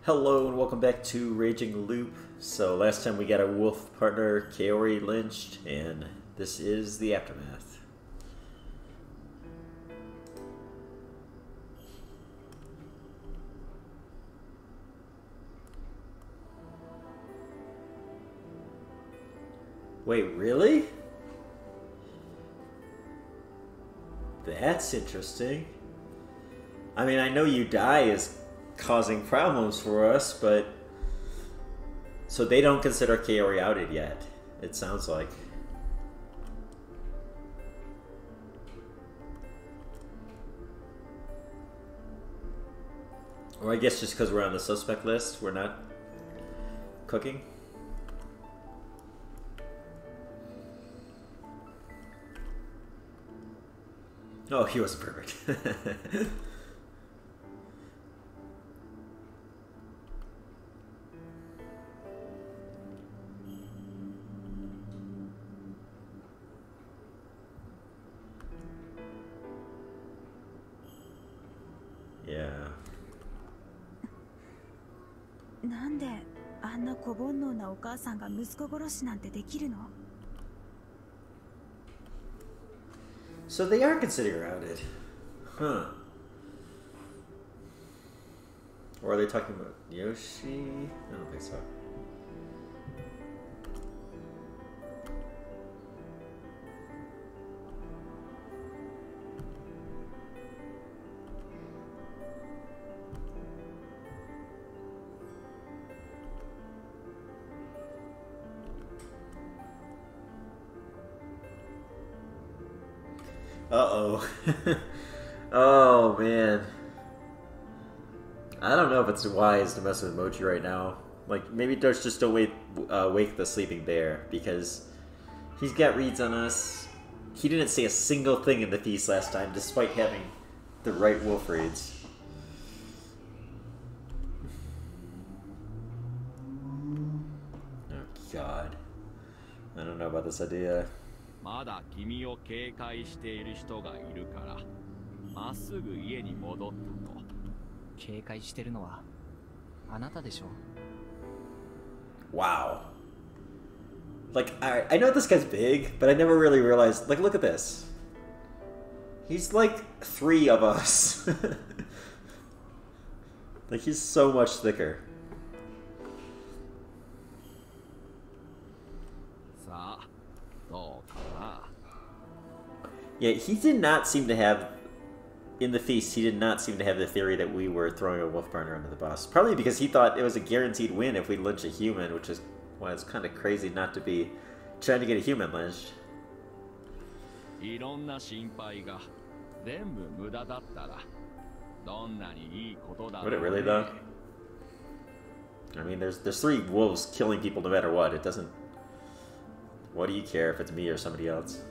Hello and welcome back to Rei-Jin-G-Lu-P. So last time we got our wolf partner Kaori lynched, and this is the aftermath. Wait, really? That's interesting. I mean, I know you die is causing problems for us, but... So they don't consider Kaori outed yet, it sounds like. Or I guess just because we're on the suspect list, we're not cooking. Oh, he was perfect. Yeah. なんであんな小煩悩なお母さんが息子殺しなんてできるの? So they are considered outed. Huh. Or are they talking about Yoshi? I don't think so. Uh-oh. Oh, man. I don't know if it's wise to mess with Mochi right now. Like, maybe just don't wake the sleeping bear, because he's got reads on us. He didn't say a single thing in the feast last time, despite having the right wolf reads. Oh, God. I don't know about this idea. まだ君を警戒している人がいるから、まっすぐ家に戻ったと。警戒してるのはあなたでしょ。Wow. Like, I know this guy's big, but I never really realized. Like, look at this. He's like 3 of us. Like, he's so much thicker. Yeah, he did not seem to have, in the feast, he did not seem to have the theory that we were throwing a wolf partner under the bus. Probably because he thought it was a guaranteed win if we lynch a human, which is why it's kind of crazy not to be trying to get a human lynched. Would it really, though? I mean, there's 3 wolves killing people no matter what. It doesn't... What do you care if it's me or somebody else?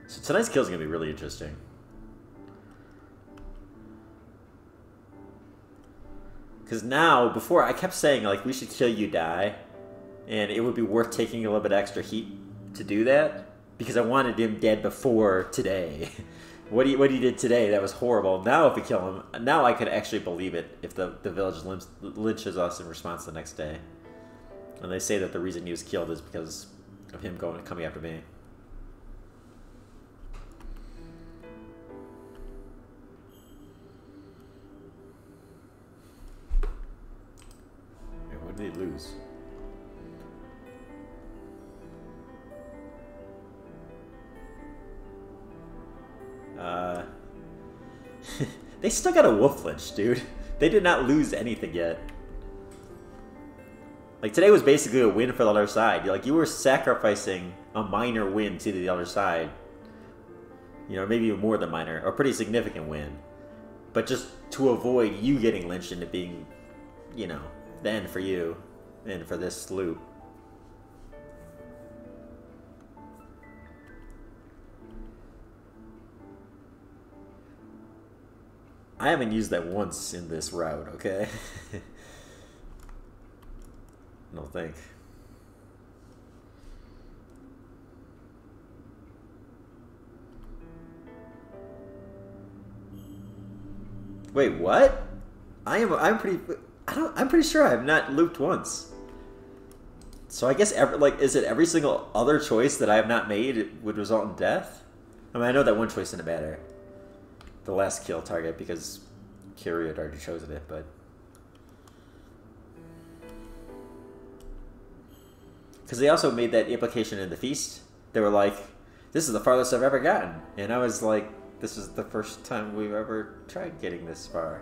So tonight's kill is going to be really interesting. Because now, before, I kept saying, like, we should kill you, die. And it would be worth taking a little bit extra heat to do that. Because I wanted him dead before today. What he did today, that was horrible. Now if we kill him, now I could actually believe it if the village lynches us in response the next day. And they say that the reason he was killed is because of him coming after me. What did he lose? They still got a wolf lynch, dude. They did not lose anything yet. Like, today was basically a win for the other side. Like, you were sacrificing a minor win to the other side. You know, maybe even more than minor. Or a pretty significant win. But just to avoid you getting lynched and it being, you know, the end for you. And for this loop. I haven't used that once in this route, okay? I don't think. Wait, what? I'm pretty sure I have not looped once. So I guess is it every single other choice that I have not made would result in death? I mean, I know that one choice didn't matter. The last kill target, because Kiryu had already chosen it, but... Because they also made that implication in the feast. They were like, this is the farthest I've ever gotten. And I was like, this is the first time we've ever tried getting this far.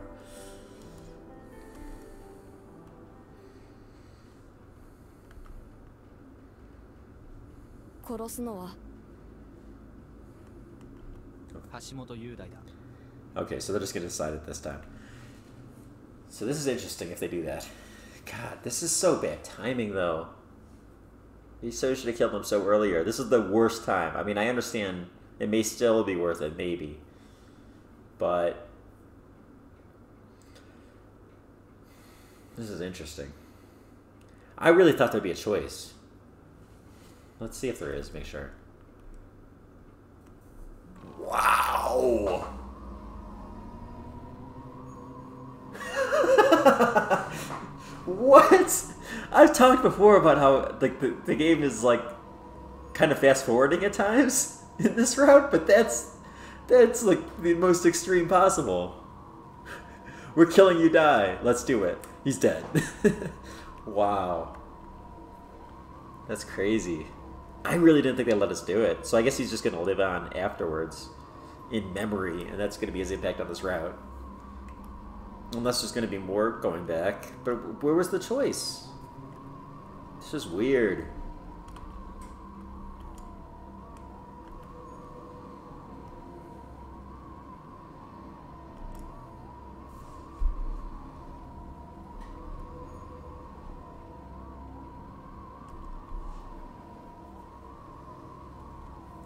Okay, so they're just going to decide it this time. So this is interesting if they do that. God, this is so bad timing, though. He so should have killed him so earlier. This is the worst time. I mean, I understand it may still be worth it, maybe. But... this is interesting. I really thought there'd be a choice. Let's see if there is, make sure. Wow! What? I've talked before about how like the game is like kind of fast forwarding at times in this route, but that's like the most extreme possible. We're killing you, die. Let's do it. He's dead. Wow. That's crazy. I really didn't think they'd let us do it. So I guess he's just going to live on afterwards in memory, and that's going to be his impact on this route. Unless there's going to be more going back. But where was the choice? It's just weird.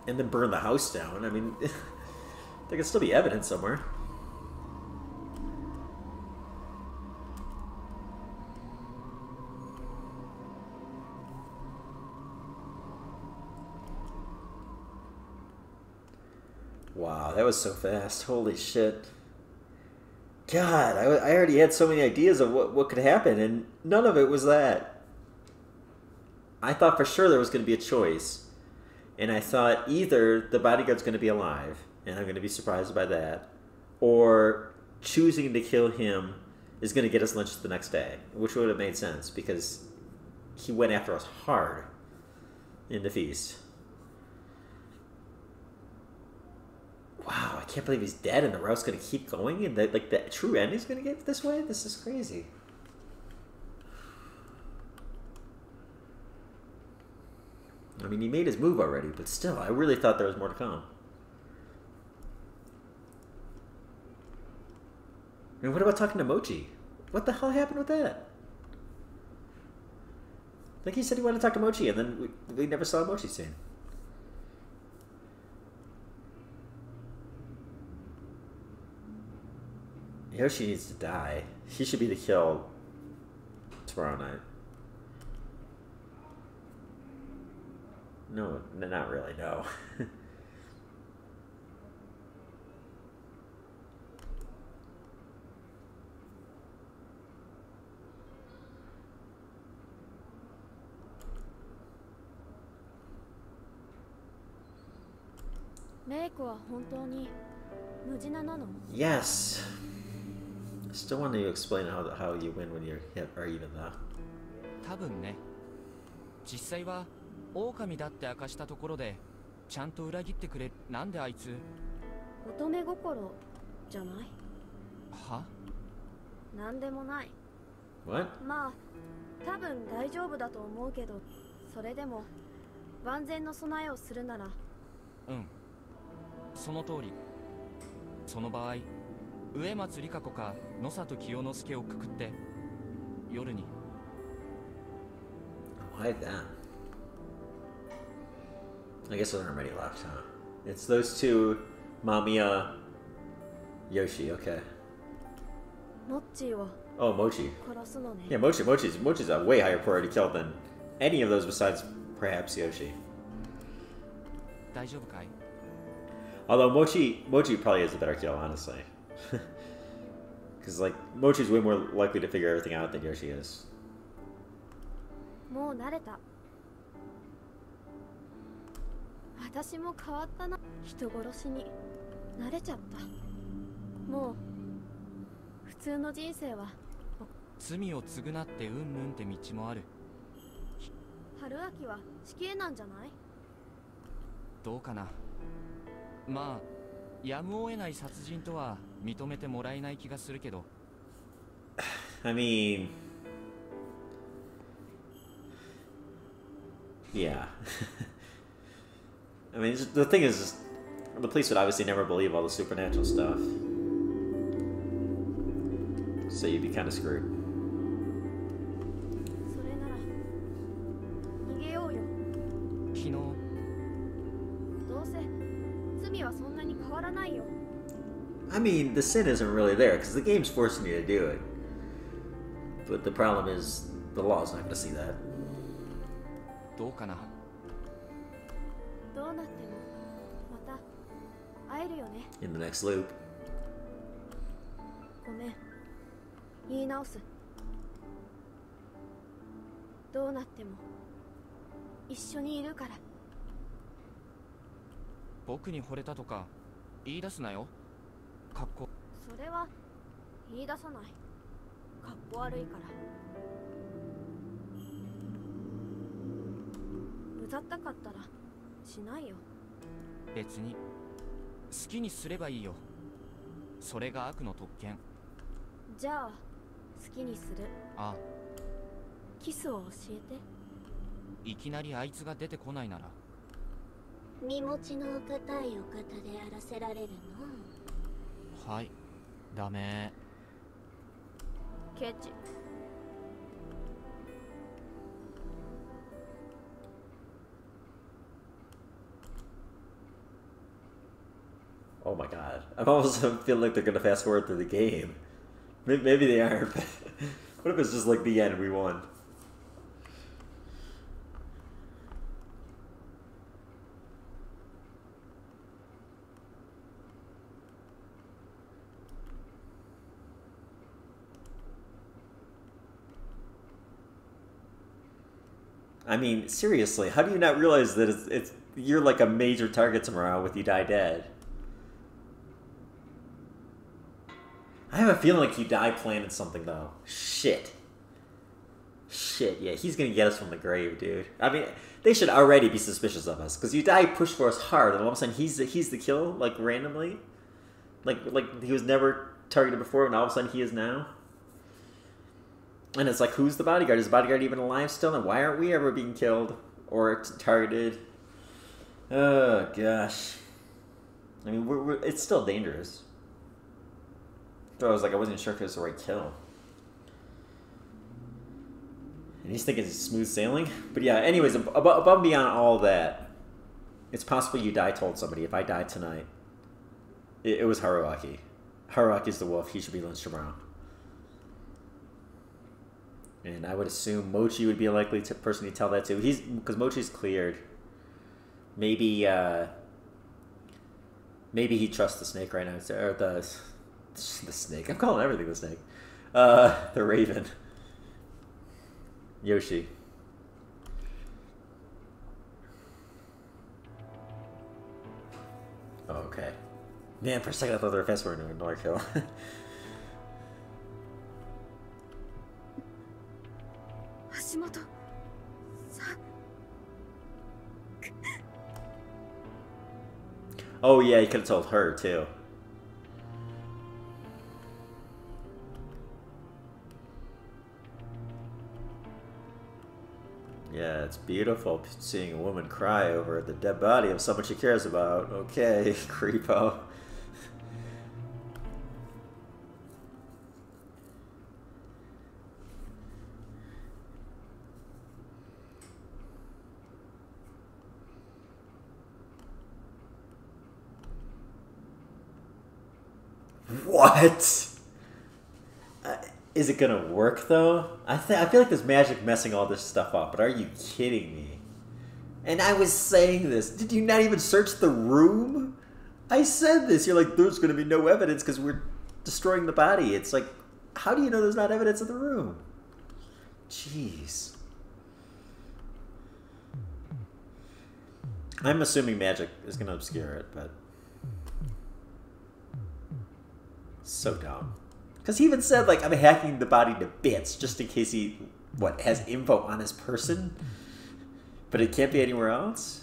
And then burn the house down. I mean, there could still be evidence somewhere. Wow, that was so fast. Holy shit. God, I already had so many ideas of what could happen, and none of it was that. I thought for sure there was going to be a choice. And I thought either the bodyguard's going to be alive, and I'm going to be surprised by that, or choosing to kill him is going to get us lynched the next day, which would have made sense, because he went after us hard in the feast. Wow, I can't believe he's dead, and the route's going to keep going, and the true ending's going to get this way? This is crazy. I mean, he made his move already, but still, I really thought there was more to come. And what about talking to Mochi? What the hell happened with that? Like he said he wanted to talk to Mochi, and then we never saw Mochi scene. Yoshi needs to die. He should be the kill tomorrow night. No, not really, no. Yes. I still want you to explain how you win when you're hit or even though. 多分ね。実際は狼だって明かしたところでちゃんと裏切ってくれ。なんであいつ乙女心じゃない？は？なんでもない。 What? まあ多分大丈夫だと思うけど、それでも万全の備えをするなら。うん。その通り。その場合、植松里香子か野里清之助をくくって夜に。Why that? I guess there aren't many left, huh? It's those two, Mamiya, Yoshi, okay. Oh, Mochi. Yeah, Mochi's a way higher priority kill than any of those besides perhaps Yoshi. Although Mochi probably is a better kill, honestly. Because, like, Mochi's way more likely to figure everything out than Yoshi is. もう慣れた。私も変わったな。人殺しに慣れちゃった。もう普通の人生は罪を償ってうんぬんって道もある。春秋は死刑なんじゃない？どうかな。まあやむを得ない殺人とは認めてもらえない気がするけど。I mean, yeah. I mean, the thing is, just, the police would obviously never believe all the supernatural stuff. So you'd be kind of screwed. それなら逃げようよ。昨日どうせ罪はそんなに変わらないよ。I mean, the sin isn't really there, because the game's forcing you to do it. But the problem is, the law's not going to see that. どうかな。どうなってもまた会えるよね。 In the next loop. ごめん。言い直す。どうなっても一緒にいるから。僕に惚れたとか言い出すなよ。かっこ。それは言い出さない。かっこ悪いから。うざったかったらしないよ。別に好きにすればいいよ。それが悪の特権。じゃあ好きにする。ああ。キスを教えて。いきなりあいつが出てこないなら。身持ちのお堅いお方でやらせられるの？はい、ダメ。ケチ。Oh my god. I'm almost feeling like they're gonna fast forward through the game. Maybe they aren't, but what if it's just like the end and we won? I mean, seriously, how do you not realize that it's you're like a major target tomorrow with You Die Dead? I have a feeling like You Die planted something, though. Shit. Shit, yeah, he's gonna get us from the grave, dude. I mean, they should already be suspicious of us, because You Die pushed for us hard, and all of a sudden he's the kill, like, randomly? Like he was never targeted before, and all of a sudden he is now? And it's like, who's the bodyguard? Is the bodyguard even alive still? And why aren't we ever being killed or targeted? Oh, gosh. I mean, it's still dangerous. So I was like, I wasn't sure if it was the right kill. And he's thinking it's smooth sailing. But yeah, anyways, above and beyond all that, it's possible You Die told somebody, if I die tonight, it was Haruaki. Haruaki's the wolf. He should be lynched tomorrow. And I would assume Mochi would be a likely person to tell that to. Because Mochi's cleared. Maybe he trusts the snake right now. Or the snake. I'm calling everything the snake. The raven. Yoshi. Oh, okay. Man, for a second I thought they were fast forwarding another kill. Oh yeah, he could have told her too. Yeah, it's beautiful seeing a woman cry over the dead body of someone she cares about. Okay, creepo. What? Is it gonna work though? I feel like there's magic messing all this stuff up, but are you kidding me? And I was saying this. Did you not even search the room? I said this. You're like, there's gonna be no evidence because we're destroying the body. It's like, how do you know there's not evidence in the room? Jeez. I'm assuming magic is going to obscure it, but... So dumb. Because he even said, like, I'm hacking the body to bits just in case he, has info on his person? But it can't be anywhere else?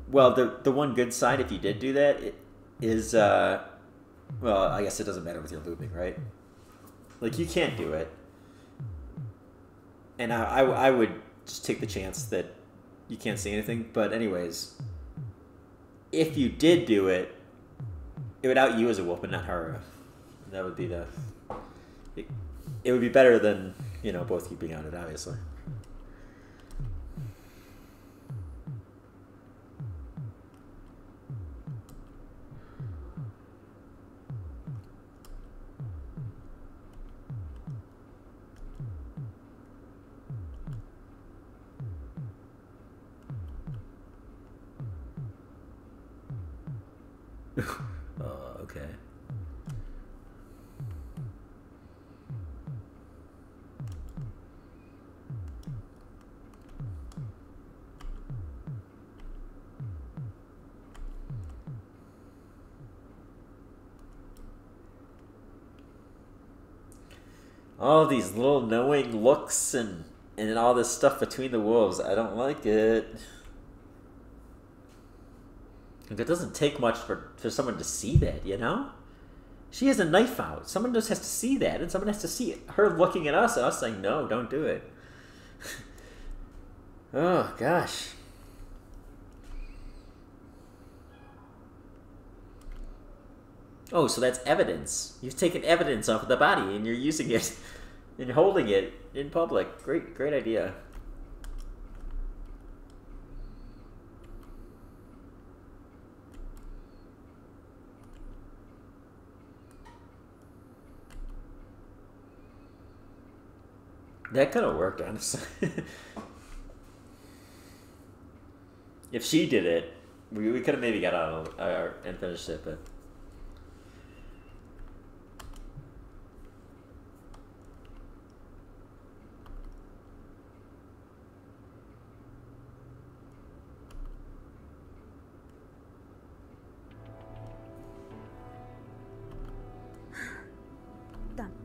Well, the one good side, if you did do that, is, well, I guess it doesn't matter with your looping, right? Like, you can't do it. And I would just take the chance that you can't see anything. But anyways, if you did do it, it would out you as a wolf, but not her. That would be the... It would be better than, you know, both keeping on it, obviously. Oh, okay. All these little knowing looks and all this stuff between the wolves. I don't like it. Like, it doesn't take much for someone to see that, you know? She has a knife out. Someone just has to see that, and someone has to see her looking at us and us saying, no, don't do it. Oh, gosh. Oh, so that's evidence. You've taken evidence off of the body, and you're using it, and you're holding it in public. Great idea. That could have worked, honestly. If she did it, we could have maybe got out and finished it, but...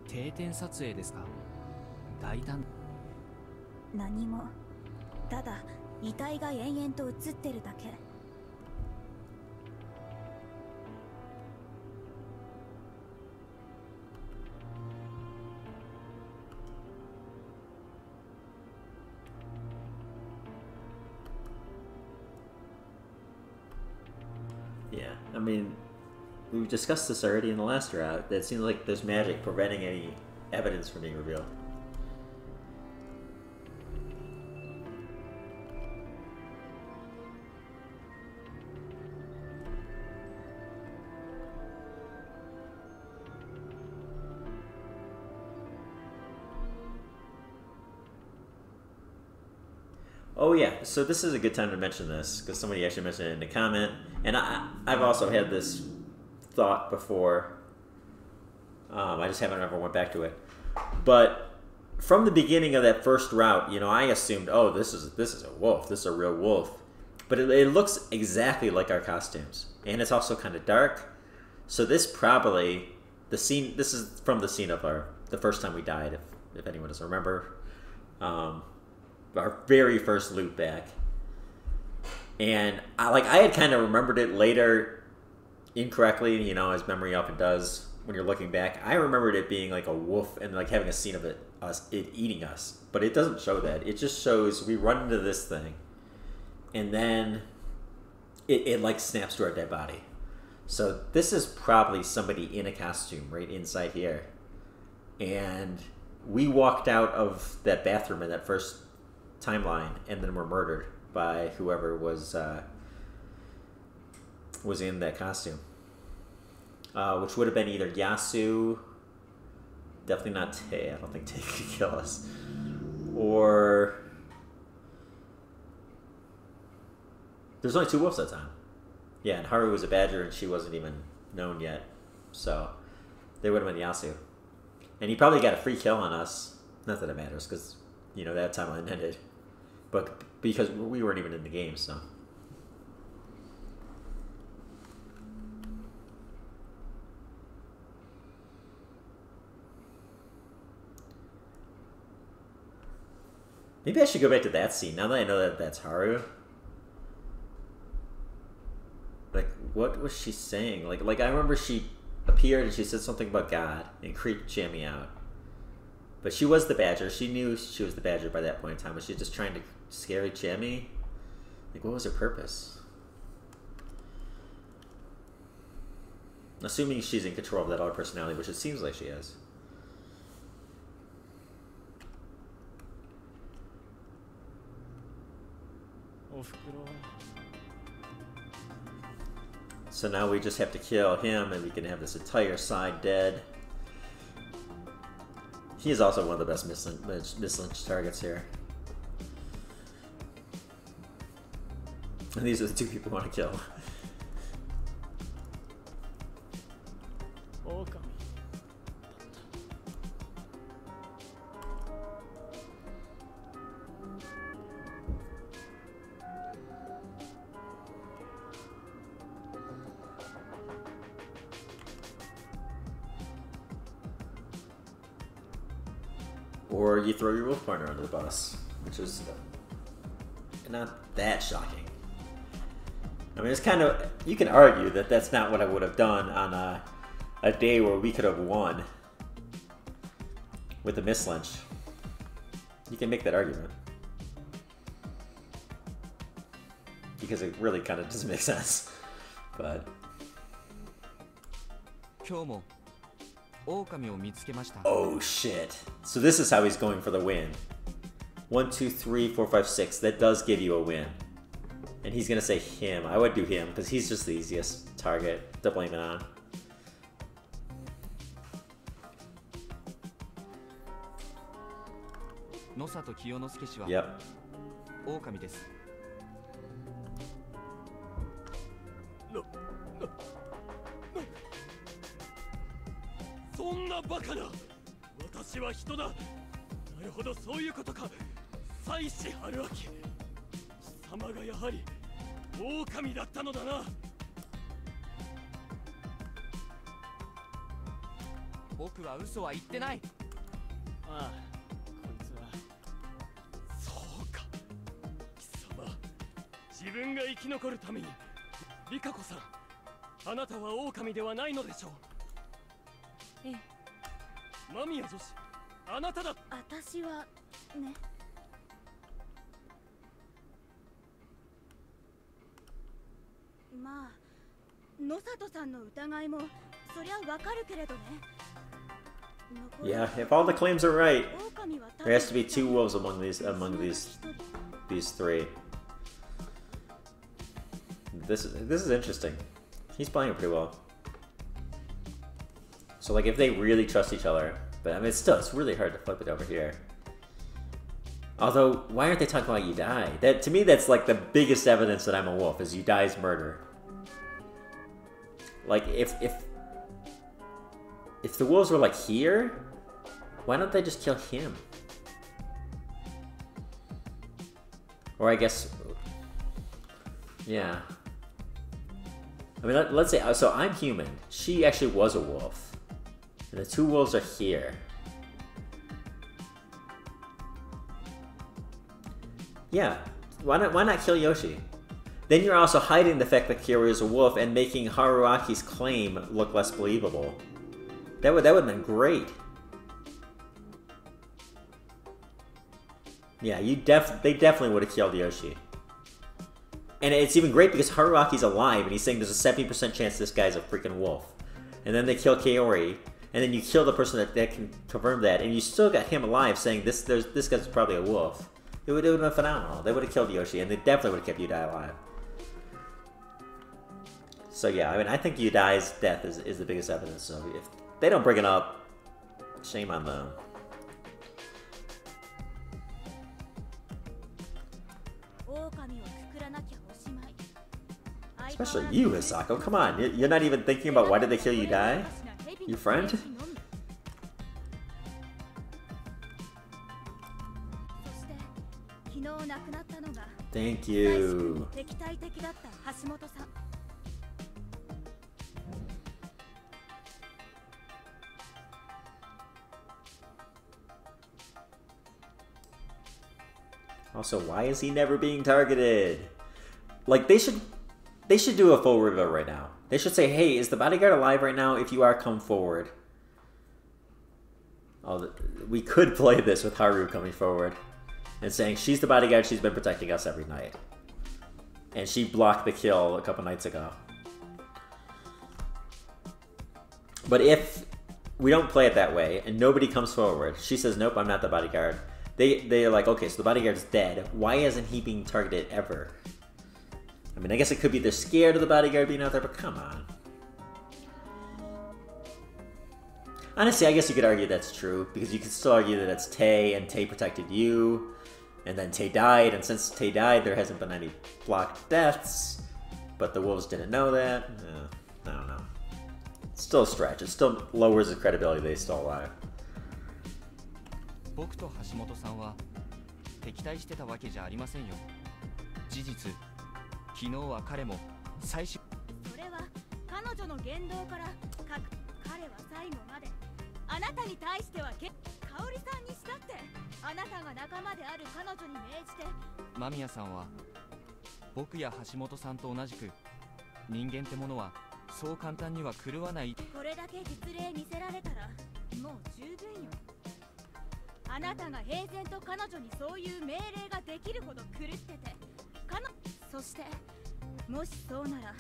定点撮影ですか。大胆。何も。ただ遺体が延々と映ってるだけ。Yeah, I mean, we discussed this already in the last route. It seems like there's magic preventing any evidence from being revealed. Oh yeah, so this is a good time to mention this, because somebody actually mentioned it in the comment, and I've also had this thought before. I just haven't ever went back to it. But from the beginning of that first route, you know, I assumed, oh, this is a wolf, this is a real wolf. But it looks exactly like our costumes, and it's also kind of dark. So this probably, this is from the scene of the first time we died, if anyone doesn't remember. Our very first loop back, and I had kind of remembered it later incorrectly, you know, as memory often does when you're looking back. I remembered it being like a wolf and like having a scene of it eating us, but it doesn't show that. It just shows we run into this thing, and then it like snaps to our dead body. So this is probably somebody in a costume right inside here, and we walked out of that bathroom in that first timeline, and then were murdered by whoever was in that costume, which would have been either Yasu, definitely not Tay. I don't think Tay could kill us, or There's only 2 wolves that time. Yeah, and Haru was a badger and she wasn't even known yet. So they would have been Yasu. And he probably got a free kill on us. Not that it matters, because, you know, that timeline ended. But because we weren't even in the game, so. Maybe I should go back to that scene, now that I know that that's Haru. Like, what was she saying? Like I remember she appeared and she said something about God and creeped Jamie out. But she was the badger. She knew she was the badger by that point in time. Was she just trying to scare Jamie? Like, what was her purpose? Assuming she's in control of that other personality, which it seems like she is. So now we just have to kill him and we can have this entire side dead. He is also one of the best Miss Lynch targets here. And these are the 2 people we want to kill. Or you throw your wolf partner under the bus, which is not that shocking. I mean, it's kind of, you can argue that that's not what I would have done on a day where we could have won with the Miss Lynch. You can make that argument. Because it really kind of doesn't make sense. But... oh shit. So this is how he's going for the win. 1, 2, 3, 4, 5, 6. That does give you a win. And he's gonna say him. I would do him, because he's just the easiest target to blame it on. Yep. そんなバカな。私は人だ。なるほど、そういうことか。妻子春明。貴様がやはり狼だったのだな。僕は嘘は言ってない。ああ、こいつは。そうか。貴様、自分が生き残るために。リカ子さん、あなたは狼ではないのでしょう。ええ。間宮女子、あなただ。私はね。まあ、野里さんの疑いもそりゃわかるけれどね。Yeah, if all the claims are right, there has to be 2 wolves among these three. This is interesting. He's playing it pretty well. So like if they really trust each other, but I mean it's really hard to flip it over here. Although, why aren't they talking about Yudai? That to me that's like the biggest evidence that I'm a wolf is Yudai's murder. Like if the wolves were like here, why don't they just kill him? Or I guess, yeah. I mean, let's say, so I'm human. She actually was a wolf. And the 2 wolves are here. Yeah, why not kill Yoshi? Then you're also hiding the fact that Kyoru is a wolf and making Haruaki's claim look less believable. That would have been great. Yeah, they definitely would have killed Yoshi. And it's even great because Haruaki's alive and he's saying there's a 70% chance this guy's a freaking wolf. And then they kill Kaori, and then you kill the person that can confirm that, and you still got him alive saying this guy's probably a wolf. It would have been phenomenal. They would have killed Yoshi, and they definitely would have kept Yudai alive. So yeah, I mean, I think Yudai's death is the biggest evidence. So if they don't bring it up, shame on them. Especially you, Hisako. Come on, you're not even thinking about why did they kill you, Dai? Your friend? Thank you. Also, why is he never being targeted? Like, they should do a full reveal right now. They should say, hey, is the bodyguard alive right now? If you are, come forward. Oh, we could play this with Haru coming forward and saying, she's the bodyguard, she's been protecting us every night. And she blocked the kill a couple nights ago. But if we don't play it that way and nobody comes forward, she says, nope, I'm not the bodyguard. They're like, okay, so the bodyguard's dead. Why isn't he being targeted ever? I mean, I guess it could be they're scared of the bodyguard being out there, but come on. Honestly, I guess you could argue that's true, because you could still argue that it's Tay, and Tay protected you, and then Tay died, and since Tay died, there hasn't been any blocked deaths, but the wolves didn't know that. I don't know. It's still a stretch. It still lowers the credibility they're still alive. 僕と橋本さんは敵対してたわけじゃありませんよ。事実、昨日は彼も最終。それは彼女の言動から彼は最後まであなたに対しては香織さんにしたってあなたが仲間である彼女に命じて。間宮さんは僕や橋本さんと同じく人間ってものはそう簡単には狂わない。これだけ実例見せられたらもう十分よ。あなたが平然と彼女にそういう命令ができるほど狂ってて、そしてもしそうなら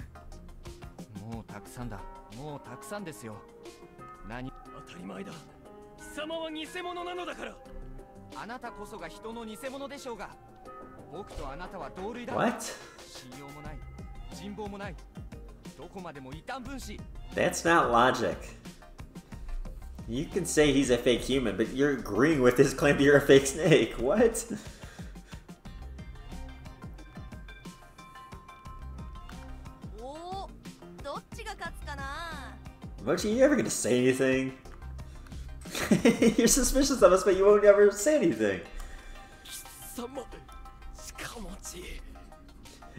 もうたくさんだ。もうたくさんですよ。何？当たり前だ。貴様は偽物なのだから。あなたこそが人の偽物でしょうが。僕とあなたは同類だ。What? 信用もない人望もない。どこまでも異端分子。 That's not logic. You can say he's a fake human, but you're agreeing with his claim that you're a fake snake. What? Mochi, you ever gonna say anything? You're suspicious of us, but you won't ever say anything.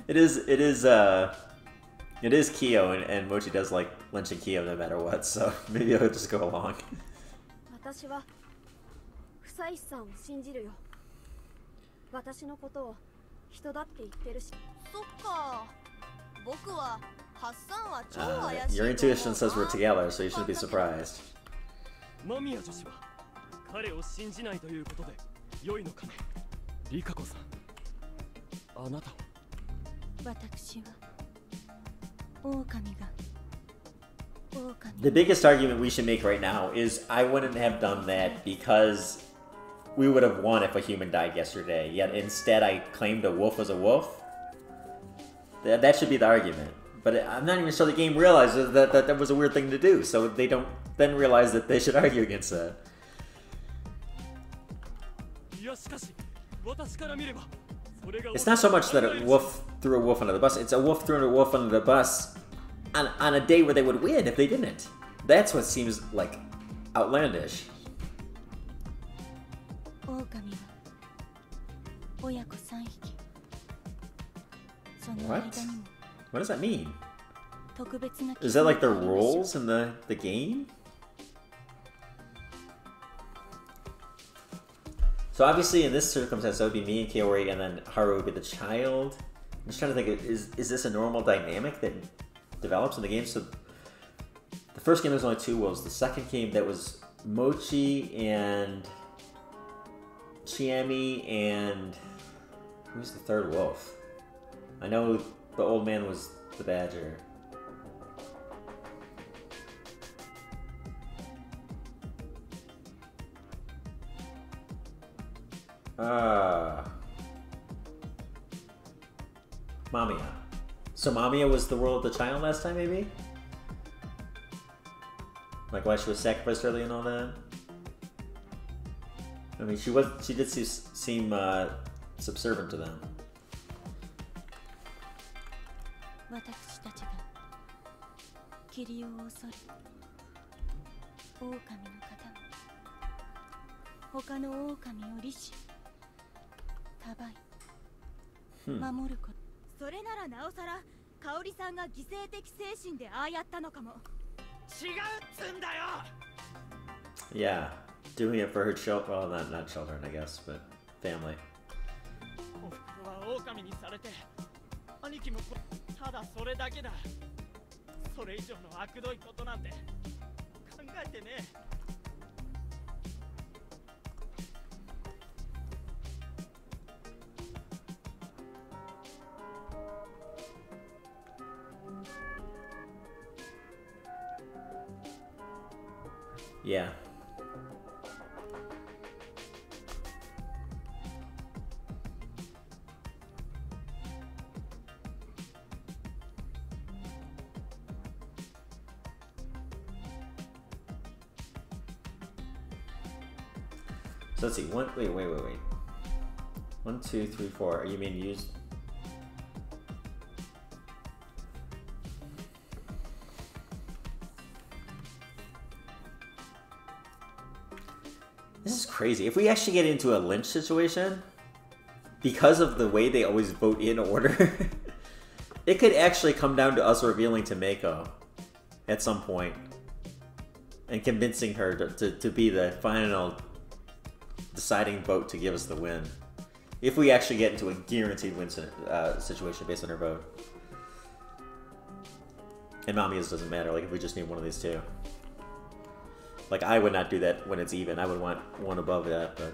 It is Kyo, and Mochi does like Lynch and Kyo no matter what, so maybe I'll just go along. 私は久石さんを信じるよ。私のことを人だって言ってるし。そっか。僕はハッサンは超怪しい。Your intuition says we're together, so you shouldn't be surprised. 間宮女子は彼を信じないということで良いのかね。リカ子さん、あなたは。私は狼が。The biggest argument we should make right now is I wouldn't have done that because we would have won if a human died yesterday, yet instead I claimed a wolf was a wolf. That should be the argument. But I'm not even sure the game realizes that was a weird thing to do, so they don't then realize that they should argue against that. It's not so much that a wolf threw a wolf under the bus, it's a wolf threw a wolf under the bus on a day where they would win if they didn't. That's what seems like outlandish. What? What does that mean? Is that like the rules in the game? So obviously in this circumstance that would be me and Kaori, and then Haru would be the child. I'm just trying to think, is this a normal dynamic that develops in the game? So the first game there was only 2 wolves. The second game that was Mochi and Chiemi and who's the third wolf? I know the old man was the badger. Mamiya. So Mamiya was the role of the child last time, maybe? Like why she was sacrificed early and all that? I mean, she did seem subservient to them. 私たちが霧を恐れ狼の方も他の狼を利したばい守ること、それならなおさら香織さんが犠牲的精神でああやったのかも。違うっつんだよ。 Yeah, doing it for her children. Well, not children, I guess, but family. おふくろは狼にされて兄貴もただそれだけだ。それ以上の悪どいことなんて考えてねえ。Yeah. So let's see. Wait. 1, 2, 3, 4. You mean use? This is crazy. If we actually get into a Lynch situation, because of the way they always vote in order, it could actually come down to us revealing to Mako at some point and convincing her to be the final deciding vote to give us the win. If we actually get into a guaranteed win situation based on her vote. And Mamiya's doesn't matter, like if we just need one of these two. Like, I would not do that when it's even. I would want one above that, but...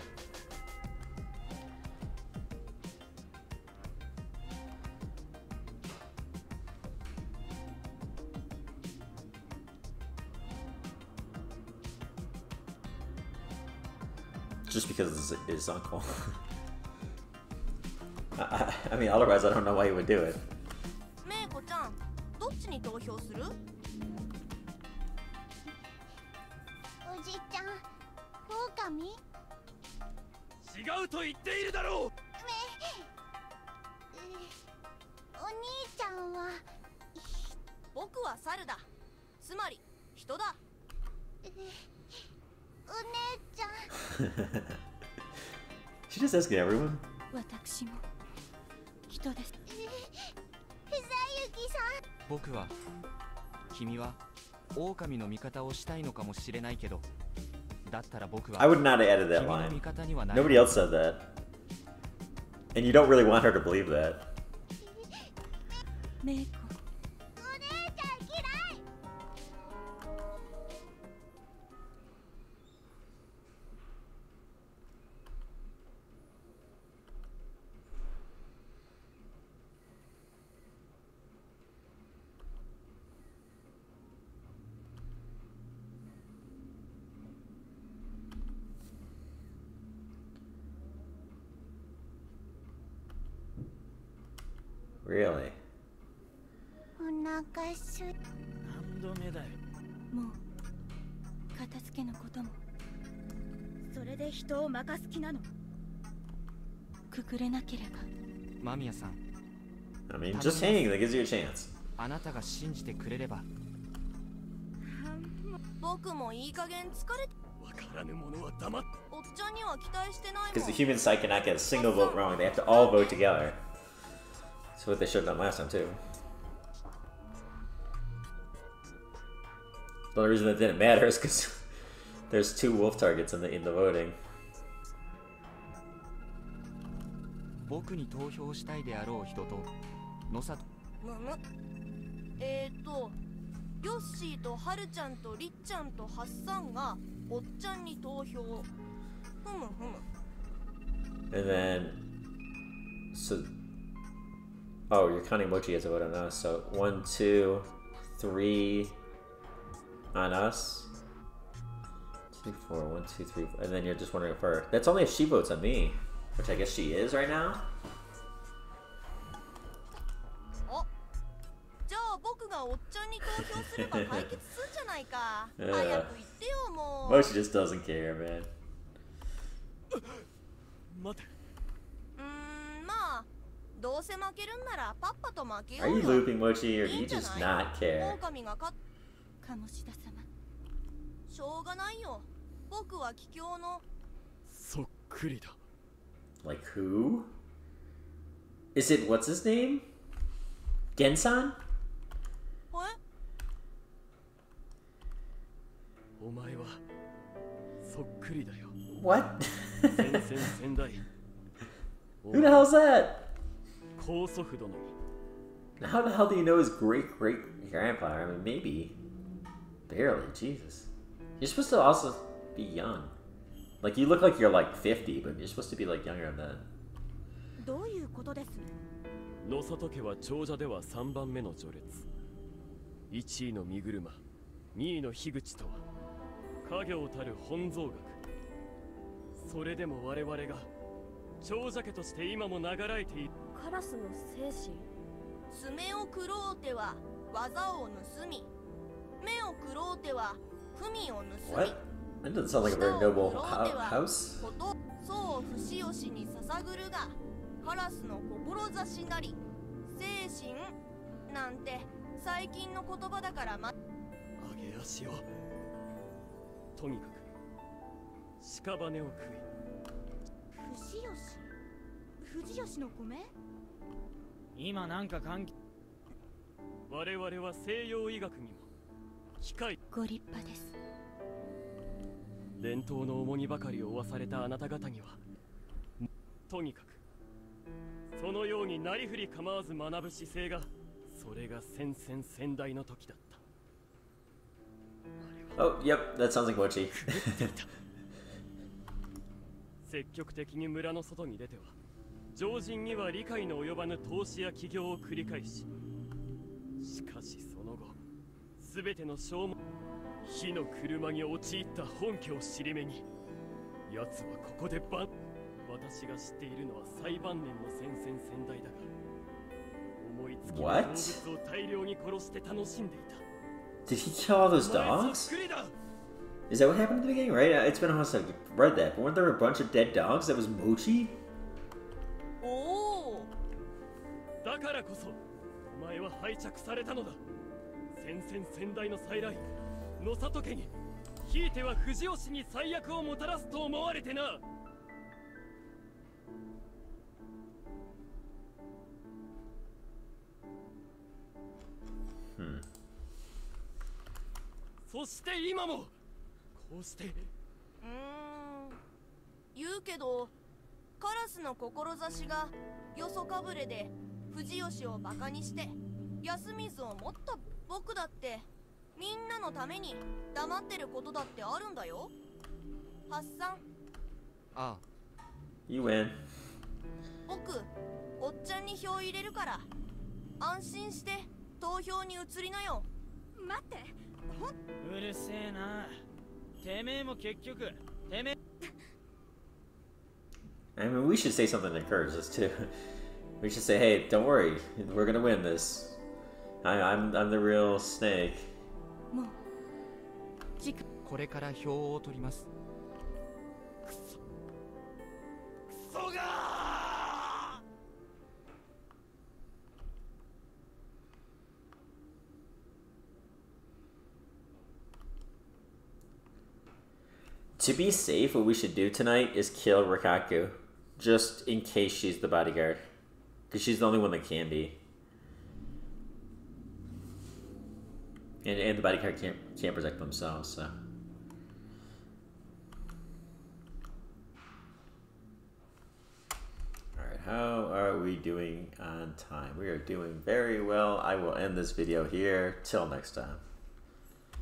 Just because it's his uncle. I mean, otherwise I don't know why he would do it. メイコちゃん、どっちに投票する？おじちゃん、狼？違うと言っているだろう。お兄ちゃんは僕は猿だ。つまり人だ。お姉ちゃん。She just asking everyone? 私も人です。ふざゆきさん。僕は君は狼の味方をしたいのかもしれないけど、だったら僕は I would not have added that 君の line. 味方にはない。 Nobody else said that. And you don't really want her to believe that. メイコ、お姉ちゃん嫌い。Really? お腹すい。何度目だよ。もう片付けのことも。それで人を任す気なの？くくれなければ。間宮さん、 I mean, just hang, that gives you a chance. あなたが信じてくれれば。僕もいい加減疲れ。わからぬ者は黙って。おっちゃんには期待してないもん。 Because the human side cannot get a single vote wrong. They have to all vote together. That's what they should have done last time, too. The only reason that didn't matter is because there's 2 wolf targets in the voting. 僕に投票したいであろう人と野里。ヨッシーとハルちゃんとリッちゃんとハッサンがおっちゃんに投票。ふむふむ。 And then, so, oh, you're counting Mochi as a vote on us. So 1, 2, 3 on us. 2, 4, 1, 2, 3, and then you're just wondering if her. That's only if she votes on me, which I guess she is right now. お、じゃあ僕がおっちゃんに投票すれば解決すんじゃないか。早く言ってよもう。 Mochi just doesn't care, man. 待て。まあ、どうせ負けるんならパッパと負けよ Are う you よ。 looping Mochi or do you just not care? 狼が勝っ鴨志田様。しょうがないよ。僕は桔梗のそっくりだ。 Like who? Is it what's his name? Gensan? お前はそっくりだよ。 What? 先々先代。 Who the hell's that? 高祖父殿に。 How the hell do you know his great great grandpa? I mean, maybe. Barely, Jesus. You're supposed to also be young. Like, you look like you're like 50, but you're supposed to be like younger than that. どういうことです？野里家は長者では3番目の序列。1位の身車、2位の樋口とは家業たる本草学。それでも我々が長者家として今も流らえている。カラスの精神。爪を食ろうては技を盗み、目を食ろうては文を盗み。 What? That doesn't sound like a very noble house. そう不死よしに捧ぐるが、カラスの志なり、精神なんて最近の言葉だから上げ足を。とにかく屍を食い。不死吉。藤吉の米？今なんか関係。我々は西洋医学にも機械。ご立派です。伝統の重荷ばかりを負わされたあなた方には、とにかくそのようになりふり構わず学ぶ姿勢が、それが先々先代の時だった。 Oh, yep, that sounds like Mochi. 積極的に村の外に出ては常人には理解の及ばぬ投資や起業を繰り返し、しかしその後全ての消耗、火の車に陥った本家を尻目に、奴はここで私が知っているのは最晩年の先々先代だが、思いつきの動物を大量に殺して楽しんでいた。 Did he kill all those dogs? Is that what happened at the beginning? Right? It's been a while since I've read that. But weren't there a bunch of dead dogs? That was Mochi? おお。だからこそお前は拝着されたのだ。先々先代の再来、野里家に、ひいては藤吉に最悪をもたらすと思われてな。そして今もこうして。言うけど、カラスの志がよそかぶれで藤吉をバカにして安水を持った僕だって、みんなのために黙ってることだってあるんだよ。発散。ああ。You win. 僕、おっちゃんに票入れるから、安心して投票に移りなよ。待って、うるせえな。てめえも結局、てめえ。I mean, we should say something that encourages us too. We should say, "Hey, don't worry, we're gonna win this. I'm the real snake." もうこれから票を取ります。クソがー。 To be safe, what we should do tonight is kill Rikaku, just in case she's the bodyguard, because she's the only one that can be. And the bodyguard can't protect themselves, so. Alright, how are we doing on time? We are doing very well. I will end this video here. Till next time.